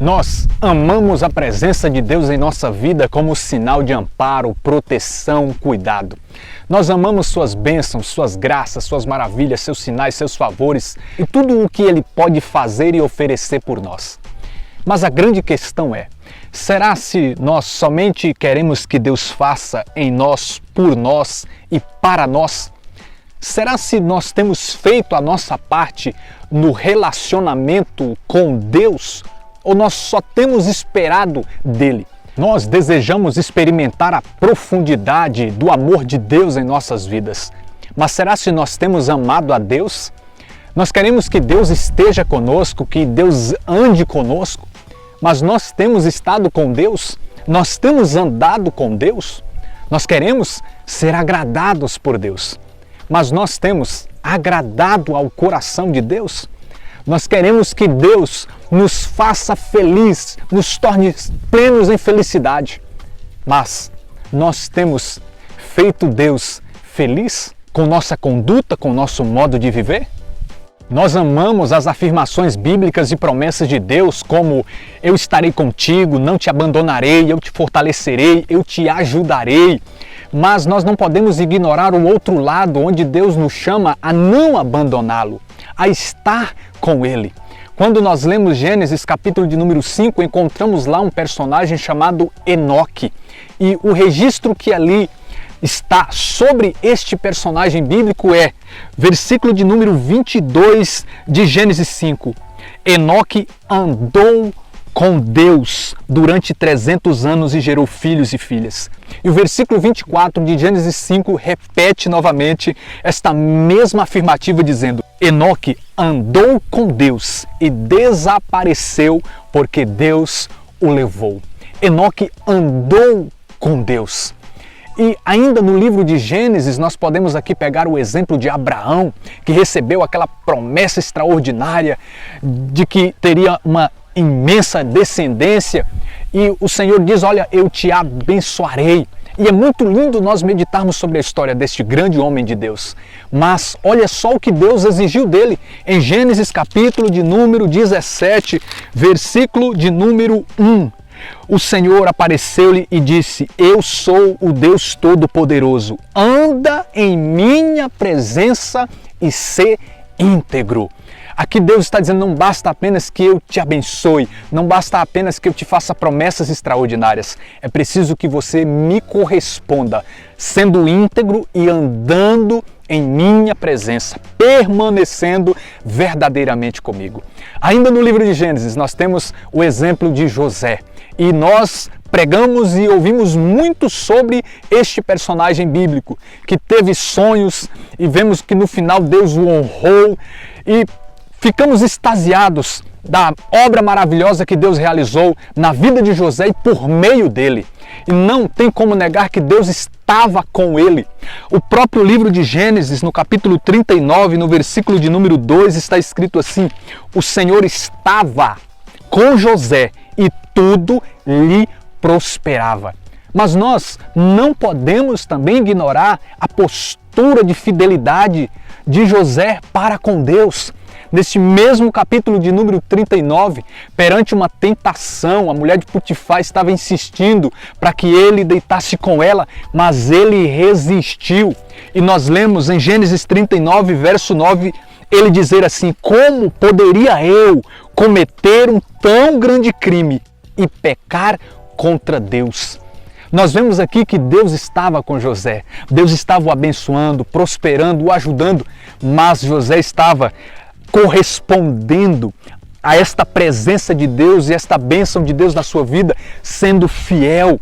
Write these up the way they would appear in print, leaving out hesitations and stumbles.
Nós amamos a presença de Deus em nossa vida como sinal de amparo, proteção, cuidado. Nós amamos suas bênçãos, suas graças, suas maravilhas, seus sinais, seus favores e tudo o que Ele pode fazer e oferecer por nós. Mas a grande questão é, será se nós somente queremos que Deus faça em nós, por nós e para nós? Será se nós temos feito a nossa parte no relacionamento com Deus? Ou nós só temos esperado dele? Nós desejamos experimentar a profundidade do amor de Deus em nossas vidas. Mas será se nós temos amado a Deus? Nós queremos que Deus esteja conosco, que Deus ande conosco. Mas nós temos estado com Deus? Nós temos andado com Deus? Nós queremos ser agradados por Deus. Mas nós temos agradado ao coração de Deus? Nós queremos que Deus nos faça feliz, nos torne plenos em felicidade. Mas nós temos feito Deus feliz com nossa conduta, com nosso modo de viver? Nós amamos as afirmações bíblicas e promessas de Deus como eu estarei contigo, não te abandonarei, eu te fortalecerei, eu te ajudarei. Mas nós não podemos ignorar o outro lado, onde Deus nos chama a não abandoná-lo, a estar com Ele. Quando nós lemos Gênesis capítulo de número 5, encontramos lá um personagem chamado Enoque. E o registro que ali está sobre este personagem bíblico é versículo de número 22 de Gênesis 5. Enoque andou com Deus durante 300 anos e gerou filhos e filhas. E o versículo 24 de Gênesis 5 repete novamente esta mesma afirmativa dizendo: Enoque andou com Deus e desapareceu porque Deus o levou. Enoque andou com Deus. E ainda no livro de Gênesis nós podemos aqui pegar o exemplo de Abraão, que recebeu aquela promessa extraordinária de que teria uma imensa descendência, e o Senhor diz: olha, eu te abençoarei. E é muito lindo nós meditarmos sobre a história deste grande homem de Deus. Mas olha só o que Deus exigiu dele em Gênesis capítulo de número 17, versículo de número 1. O Senhor apareceu-lhe e disse: eu sou o Deus Todo-Poderoso, anda em minha presença e sê íntegro. Aqui Deus está dizendo, não basta apenas que eu te abençoe, não basta apenas que eu te faça promessas extraordinárias. É preciso que você me corresponda, sendo íntegro e andando em minha presença, permanecendo verdadeiramente comigo. Ainda no livro de Gênesis nós temos o exemplo de José. E nós pregamos e ouvimos muito sobre este personagem bíblico, que teve sonhos e vemos que no final Deus o honrou e ficamos extasiados da obra maravilhosa que Deus realizou na vida de José e por meio dele. E não tem como negar que Deus estava com ele. O próprio livro de Gênesis, no capítulo 39, no versículo de número 2, está escrito assim: o Senhor estava com José e tudo lhe prosperava. Mas nós não podemos também ignorar a postura de fidelidade de José para com Deus. Neste mesmo capítulo de número 39, perante uma tentação, a mulher de Potifar estava insistindo para que ele deitasse com ela, mas ele resistiu. E nós lemos em Gênesis 39, verso 9, ele dizer assim: como poderia eu cometer um tão grande crime e pecar contra Deus? Nós vemos aqui que Deus estava com José, Deus estava o abençoando, prosperando, o ajudando, mas José estava correspondendo a esta presença de Deus e esta bênção de Deus na sua vida, sendo fiel.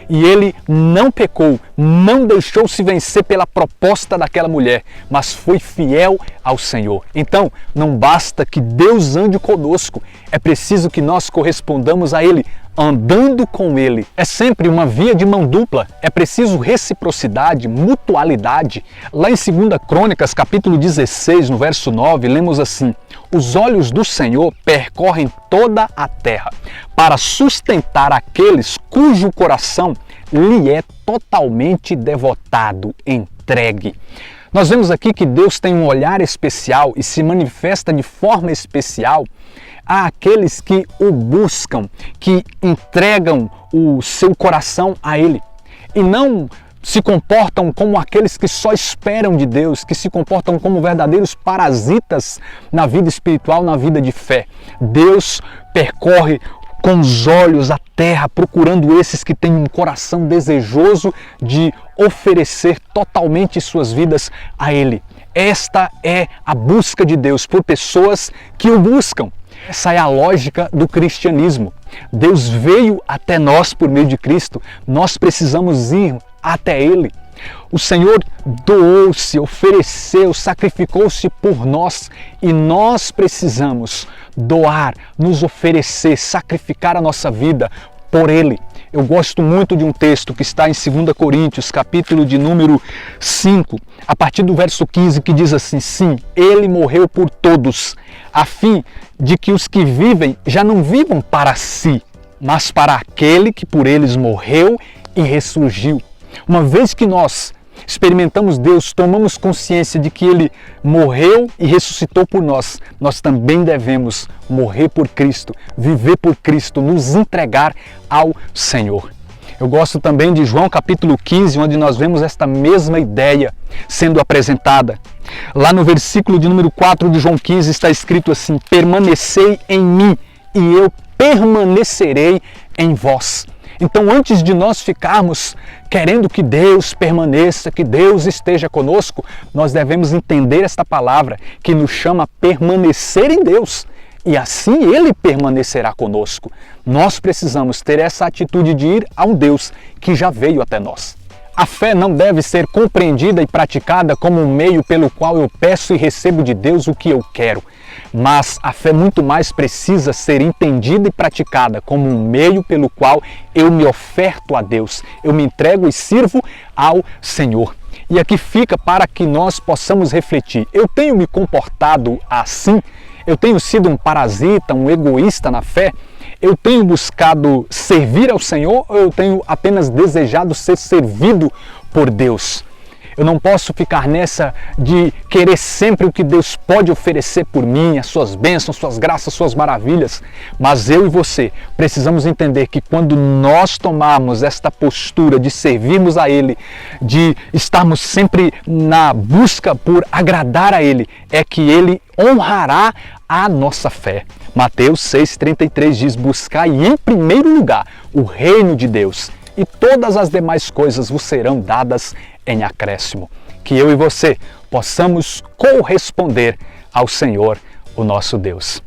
E ele não pecou, não deixou-se vencer pela proposta daquela mulher, mas foi fiel ao Senhor. Então, não basta que Deus ande conosco, é preciso que nós correspondamos a Ele, andando com Ele. É sempre uma via de mão dupla, é preciso reciprocidade, mutualidade. Lá em 2 Crônicas, capítulo 16, no verso 9, lemos assim: os olhos do Senhor percorrem toda a terra, para sustentar aqueles cujo coração lhe é totalmente devotado, entregue. Nós vemos aqui que Deus tem um olhar especial e se manifesta de forma especial há aqueles que o buscam, que entregam o seu coração a Ele e não se comportam como aqueles que só esperam de Deus, que se comportam como verdadeiros parasitas na vida espiritual, na vida de fé. Deus percorre com os olhos a terra, procurando esses que têm um coração desejoso de oferecer totalmente suas vidas a Ele. Esta é a busca de Deus por pessoas que o buscam. Essa é a lógica do cristianismo. Deus veio até nós por meio de Cristo, nós precisamos ir até Ele. O Senhor doou-se, ofereceu, sacrificou-se por nós e nós precisamos doar, nos oferecer, sacrificar a nossa vida por Ele. Eu gosto muito de um texto que está em 2 Coríntios, capítulo de número 5, a partir do verso 15, que diz assim: sim, Ele morreu por todos, a fim de que os que vivem já não vivam para si, mas para aquele que por eles morreu e ressurgiu. Uma vez que nós experimentamos Deus, tomamos consciência de que Ele morreu e ressuscitou por nós, nós também devemos morrer por Cristo, viver por Cristo, nos entregar ao Senhor. Eu gosto também de João capítulo 15, onde nós vemos esta mesma ideia sendo apresentada. Lá no versículo de número 4 de João 15 está escrito assim: permanecei em mim e eu permanecerei em vós. Então, antes de nós ficarmos querendo que Deus permaneça, que Deus esteja conosco, nós devemos entender esta palavra que nos chama a permanecer em Deus. E assim Ele permanecerá conosco. Nós precisamos ter essa atitude de ir a um Deus que já veio até nós. A fé não deve ser compreendida e praticada como um meio pelo qual eu peço e recebo de Deus o que eu quero. Mas a fé muito mais precisa ser entendida e praticada como um meio pelo qual eu me oferto a Deus, eu me entrego e sirvo ao Senhor. E aqui fica para que nós possamos refletir: eu tenho me comportado assim? Eu tenho sido um parasita, um egoísta na fé? Eu tenho buscado servir ao Senhor ou eu tenho apenas desejado ser servido por Deus? Eu não posso ficar nessa de querer sempre o que Deus pode oferecer por mim, as suas bênçãos, suas graças, suas maravilhas. Mas eu e você precisamos entender que quando nós tomarmos esta postura de servirmos a Ele, de estarmos sempre na busca por agradar a Ele, é que Ele honrará a nossa fé. Mateus 6,33 diz: buscai em primeiro lugar o reino de Deus e todas as demais coisas vos serão dadas em acréscimo. Que eu e você possamos corresponder ao Senhor, o nosso Deus.